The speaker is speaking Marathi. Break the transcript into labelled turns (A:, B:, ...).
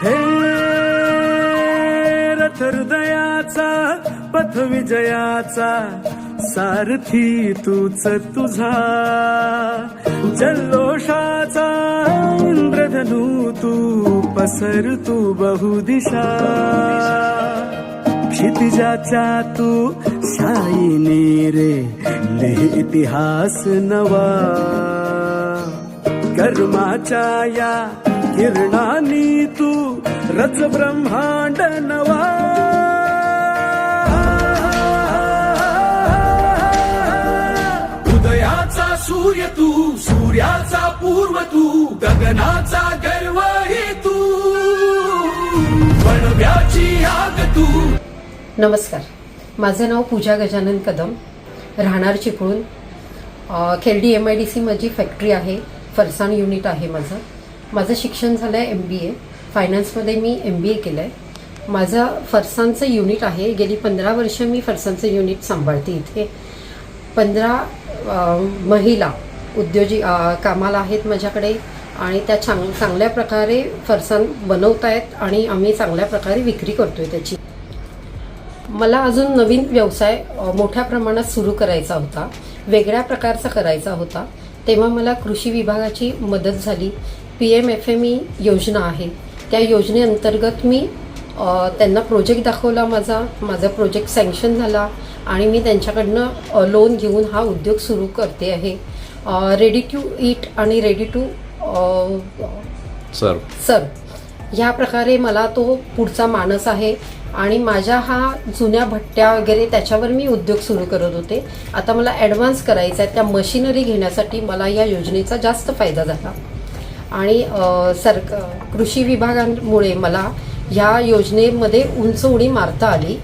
A: हे रथ हृदयाचा पथ विजयाचा सारथी तूच तुझा, जल्लोषाचा इंद्रधनू तू पसर तू बहुदिशा, क्षितिजाच्या तू शाईने रे लिह इतिहास नवा, कर्माच्या या किरणानी तू रच ब्रह्मांड नवा, उदयाचा सूर्य तू सूर्याचा पूर्व तू, गगनाचा गर्व हे तू, वणव्याची आग तू.
B: नमस्कार, माझं नाव पूजा गजानन कदम, राहणार चिपळूण. खेर्डी MIDC माझी फॅक्टरी आहे, फरसाण युनिट आहे माझं शिक्षण झालं आहे MBA. फायनान्समध्ये मी MBA केलं आहे. माझं फरसाणचं युनिट आहे. गेली 15 वर्ष मी फरसाणचं युनिट सांभाळते. इथे 15 महिला उद्योजी कामाला आहेत माझ्याकडे आणि त्या चांगल्या प्रकारे फरसाण बनवत आहेत आणि आम्ही चांगल्या प्रकारे विक्री करतोय त्याची. मला अजून नवीन व्यवसाय मोठ्या प्रमाणात सुरू करायचा होता, वेगळ्या प्रकारचा करायचा होता. तेव्हा मला कृषी विभागाची मदत झाली. PMFME योजना आहे, त्या योजनेअंतर्गत मी त्यांना प्रोजेक्ट दाखवला. माझा प्रोजेक्ट सँक्शन झाला आणि मी त्यांच्याकडनं लोन घेऊन हा उद्योग सुरू करते आहे. रेडी टू ईट आणि रेडी टू सर्व ह्या प्रकारे मला तो पुढचा मानस आहे. आणि माझ्या हा जुन्या भट्ट्या वगैरे त्याच्यावर मी उद्योग सुरू करत होते. आता मला ॲडव्हान्स करायचा आहे, त्या मशिनरी घेण्यासाठी मला या योजनेचा जास्त फायदा झाला. आणि कृषी विभागामुळे मला ह्या योजनेमध्ये उंच उडी मारता आली.